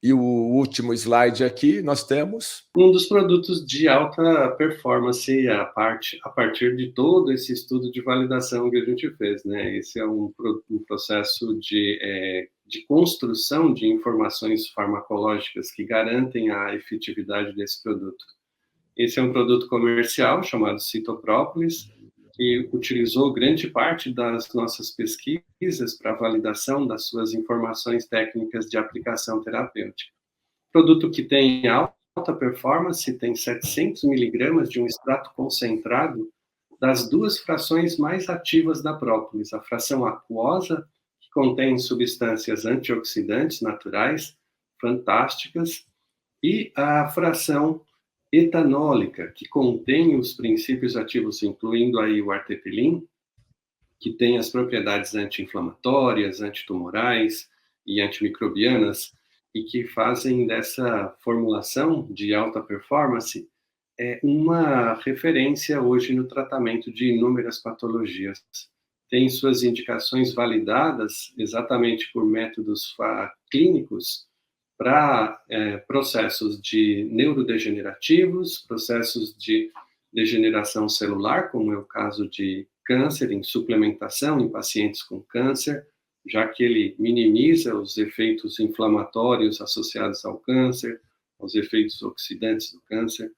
E o último slide aqui, nós temos... Um dos produtos de alta performance a partir de todo esse estudo de validação que a gente fez, né? Esse é um processo de construção de informações farmacológicas que garantem a efetividade desse produto. Esse é um produto comercial chamado Citoprópolis, que utilizou grande parte das nossas pesquisas para validação das suas informações técnicas de aplicação terapêutica. Produto que tem alta performance, tem 700 miligramas de um extrato concentrado das duas frações mais ativas da própolis, a fração aquosa, que contém substâncias antioxidantes naturais fantásticas, e a fração etanólica, que contém os princípios ativos, incluindo aí o artepilim, que tem as propriedades anti-inflamatórias, antitumorais e antimicrobianas, e que fazem dessa formulação de alta performance uma referência hoje no tratamento de inúmeras patologias. Tem suas indicações validadas exatamente por métodos clínicos para processos de neurodegenerativos, processos de degeneração celular, como é o caso de câncer, em suplementação em pacientes com câncer, já que ele minimiza os efeitos inflamatórios associados ao câncer, os efeitos oxidantes do câncer.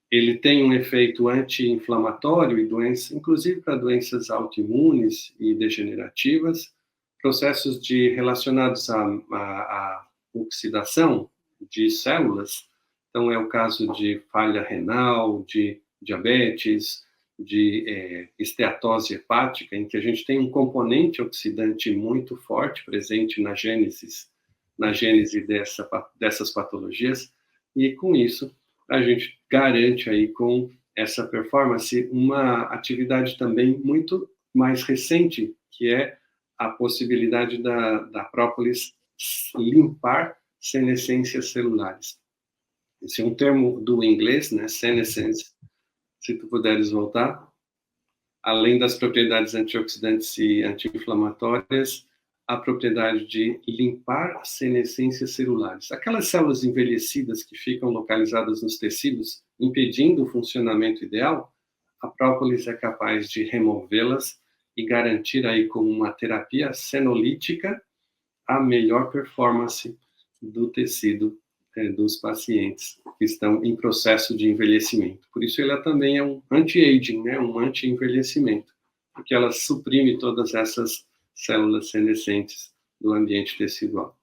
Ele tem um efeito anti-inflamatório e doenças, inclusive para doenças autoimunes e degenerativas, processos relacionados à oxidação de células. Então, é o caso de falha renal, de diabetes, de esteatose hepática, em que a gente tem um componente oxidante muito forte presente na gênese dessas patologias, e com isso a gente garante aí com essa performance uma atividade também muito mais recente, que é a possibilidade da própolis limpar senescências celulares. Esse é um termo do inglês, né? Senescence. Se tu puderes voltar. Além das propriedades antioxidantes e anti-inflamatórias, a propriedade de limpar senescências celulares. Aquelas células envelhecidas que ficam localizadas nos tecidos, impedindo o funcionamento ideal, a própolis é capaz de removê-las e garantir aí como uma terapia senolítica a melhor performance do tecido dos pacientes que estão em processo de envelhecimento. Por isso, ela também é um anti-aging, né? Um anti-envelhecimento, porque ela suprime todas essas células senescentes do ambiente tecidual.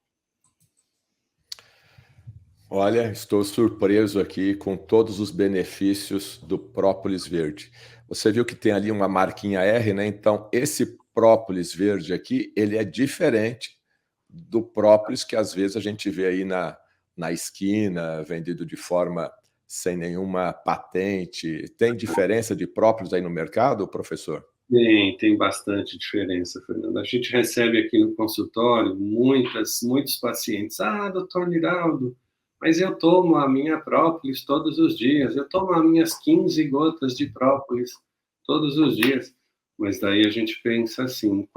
Olha, estou surpreso aqui com todos os benefícios do própolis verde. Você viu que tem ali uma marquinha R, né? Então, esse própolis verde aqui, ele é diferente do própolis que às vezes a gente vê aí na esquina, vendido de forma sem nenhuma patente. Tem diferença de própolis aí no mercado, professor? Tem bastante diferença, Fernando. A gente recebe aqui no consultório muitos pacientes. Ah, doutor Niraldo, mas eu tomo a minha própolis todos os dias. Eu tomo as minhas 15 gotas de própolis todos os dias. Mas daí a gente pensa assim,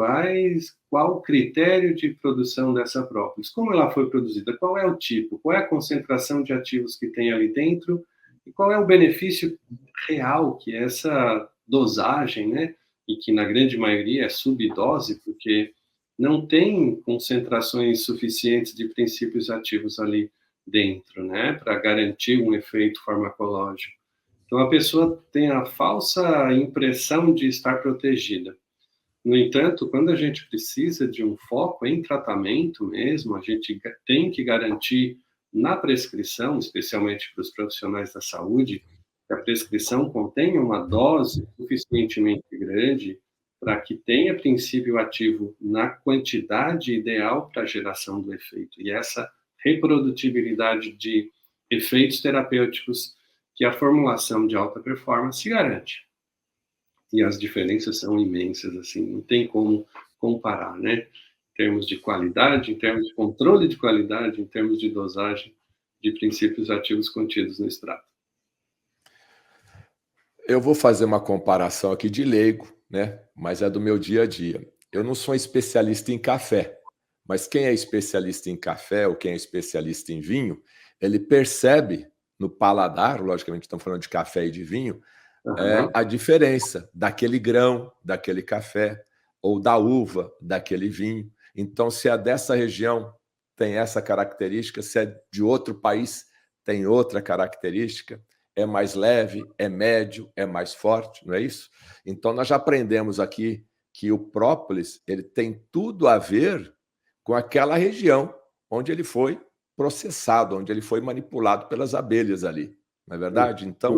qual o critério de produção dessa própolis? Como ela foi produzida? Qual é o tipo? Qual é a concentração de ativos que tem ali dentro? E qual é o benefício real que essa dosagem, né? E que na grande maioria é subdose, porque não tem concentrações suficientes de princípios ativos ali dentro, né? Para garantir um efeito farmacológico. Então, a pessoa tem a falsa impressão de estar protegida. No entanto, quando a gente precisa de um foco em tratamento mesmo, a gente tem que garantir na prescrição, especialmente para os profissionais da saúde, que a prescrição contenha uma dose suficientemente grande para que tenha princípio ativo na quantidade ideal para a geração do efeito. E essa reprodutibilidade de efeitos terapêuticos que a formulação de alta performance garante. E as diferenças são imensas, assim, não tem como comparar, né? Em termos de qualidade, em termos de controle de qualidade, em termos de dosagem de princípios ativos contidos no extrato. Eu vou fazer uma comparação aqui de leigo, né? Mas é do meu dia a dia. Eu não sou especialista em café, Mas quem é especialista em café ou quem é especialista em vinho, ele percebe no paladar, logicamente estamos falando de café e de vinho, Aham. a diferença daquele grão, daquele café, ou da uva, daquele vinho. Então, se é dessa região, tem essa característica, se é de outro país, tem outra característica, é mais leve, é médio, é mais forte, não é isso? Então, nós já aprendemos aqui que o própolis ele tem tudo a ver com aquela região onde ele foi processado, onde ele foi manipulado pelas abelhas ali, não é verdade? Então,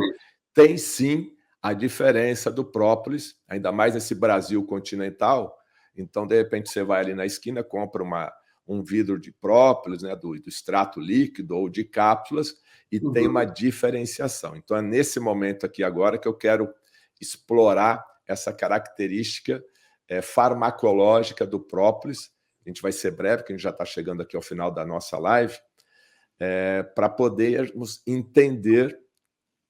tem sim a diferença do própolis, ainda mais nesse Brasil continental. Então, de repente, você vai ali na esquina, compra um vidro de própolis, né, do extrato líquido ou de cápsulas, e tem uma diferenciação. Então, é nesse momento aqui agora que eu quero explorar essa característica farmacológica do própolis. A gente vai ser breve, porque a gente já está chegando aqui ao final da nossa live, para podermos entender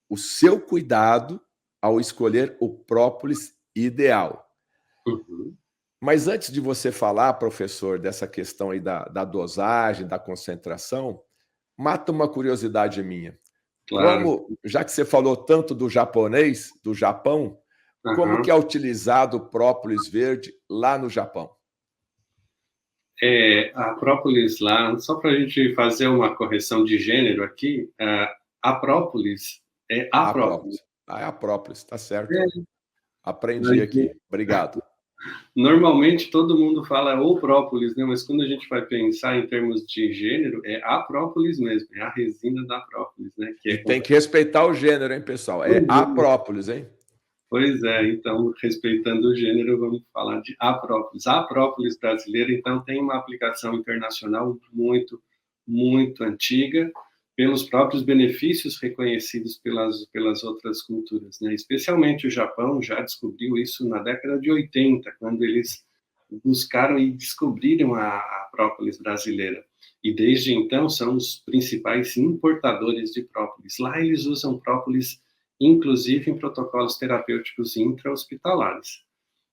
o seu cuidado ao escolher o própolis ideal. Mas antes de você falar, professor, dessa questão aí da dosagem, da concentração, mata uma curiosidade minha. Claro. Já que você falou tanto do japonês, do Japão, como que é utilizado o própolis verde lá no Japão? A própolis lá, só para a gente fazer uma correção de gênero aqui, a própolis é a própolis. É a própolis, tá certo. É. Aprendi aqui. Obrigado. Normalmente todo mundo fala o própolis, né? Mas quando a gente vai pensar em termos de gênero, é a própolis mesmo, é a resina da própolis, né? E tem que respeitar o gênero, hein, pessoal? É a própolis, hein? Pois é, então, respeitando o gênero, vamos falar de a própolis. A própolis brasileira, então, tem uma aplicação internacional muito, muito antiga, pelos próprios benefícios reconhecidos pelas outras culturas, né? Especialmente o Japão já descobriu isso na década de 80, quando eles buscaram e descobriram a própolis brasileira. E desde então são os principais importadores de própolis. Lá eles usam própolis inclusive em protocolos terapêuticos intra-hospitalares.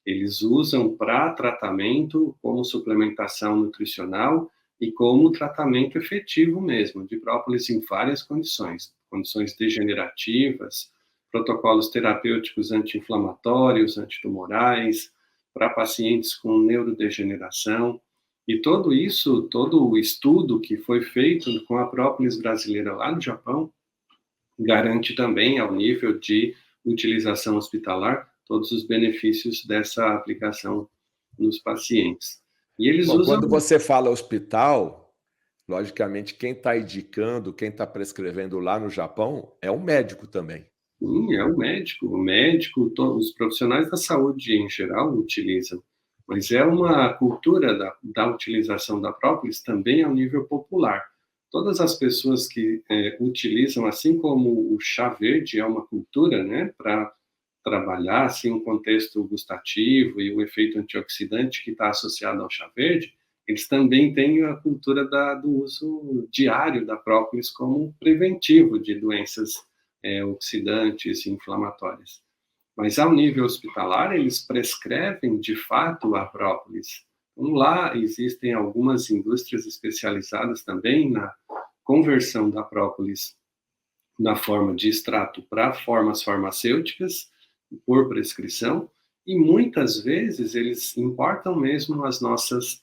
Eles usam para tratamento, como suplementação nutricional e como tratamento efetivo mesmo, de própolis em várias condições, condições degenerativas, protocolos terapêuticos anti-inflamatórios, antitumorais, para pacientes com neurodegeneração. E tudo isso, todo o estudo que foi feito com a própolis brasileira lá no Japão, garante também, ao nível de utilização hospitalar, todos os benefícios dessa aplicação nos pacientes. E eles usam... Quando você fala hospital, logicamente, quem está indicando, quem está prescrevendo lá no Japão é um médico também. Sim, é o médico, todos os profissionais da saúde em geral utilizam, mas é uma cultura da utilização da própolis também ao nível popular. Todas as pessoas que utilizam, assim como o chá verde é uma cultura, né, para trabalhar assim um contexto gustativo e o efeito antioxidante que está associado ao chá verde, eles também têm a cultura do uso diário da própolis como preventivo de doenças oxidantes e inflamatórias. Mas ao nível hospitalar, eles prescrevem de fato a própolis. Então, lá existem algumas indústrias especializadas também na conversão da própolis na forma de extrato para formas farmacêuticas, por prescrição, e muitas vezes eles importam mesmo as nossas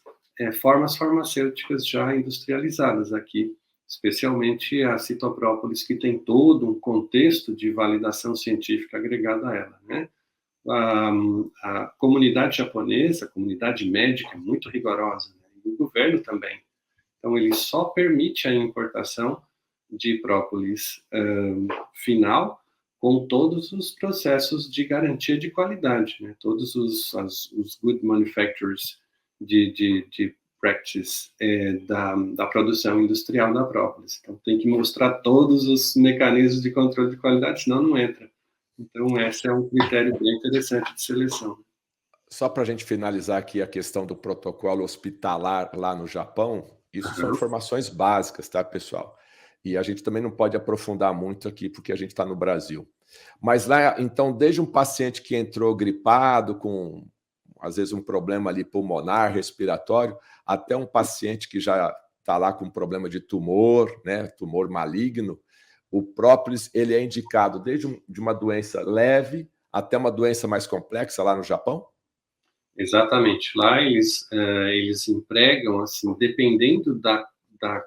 formas farmacêuticas já industrializadas aqui, especialmente a citoprópolis, que tem todo um contexto de validação científica agregado a ela, né? A comunidade japonesa, a comunidade médica, é muito rigorosa, né? E o governo também. Então, ele só permite a importação de própolis final com todos os processos de garantia de qualidade, né? Todos os good manufacturers de practice da produção industrial da própolis. Então, tem que mostrar todos os mecanismos de controle de qualidade, senão não entra. Então, esse é um critério bem interessante de seleção. Só para a gente finalizar aqui a questão do protocolo hospitalar lá no Japão, isso são informações básicas, tá, pessoal? E a gente também não pode aprofundar muito aqui, porque a gente está no Brasil. Mas lá, então, desde um paciente que entrou gripado, com às vezes, um problema ali pulmonar, respiratório, até um paciente que já está lá com problema de tumor, né, tumor maligno, o própolis ele é indicado desde de uma doença leve até uma doença mais complexa lá no Japão? Exatamente. Lá eles empregam, assim, dependendo da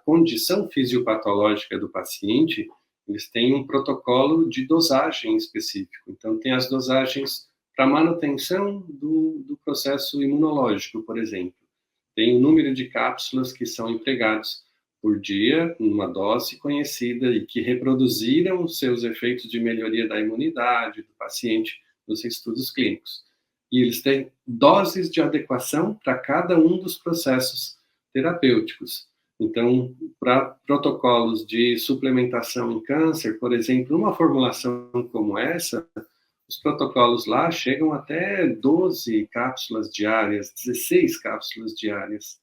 condição fisiopatológica do paciente, eles têm um protocolo de dosagem específico. Então, tem as dosagens para manutenção do processo imunológico, por exemplo. Tem o número de cápsulas que são empregados por dia, uma dose conhecida e que reproduziram os seus efeitos de melhoria da imunidade do paciente nos estudos clínicos. E eles têm doses de adequação para cada um dos processos terapêuticos. Então, para protocolos de suplementação em câncer, por exemplo, uma formulação como essa, os protocolos lá chegam até 12 cápsulas diárias, 16 cápsulas diárias,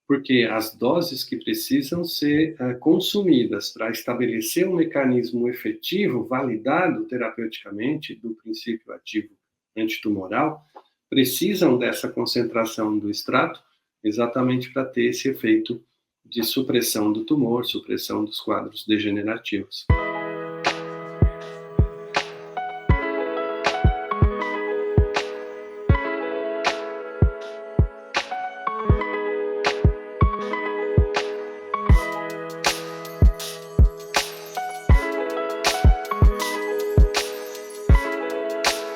porque as doses que precisam ser consumidas para estabelecer um mecanismo efetivo, validado terapeuticamente, do princípio ativo antitumoral, precisam dessa concentração do extrato exatamente para ter esse efeito de supressão do tumor, supressão dos quadros degenerativos.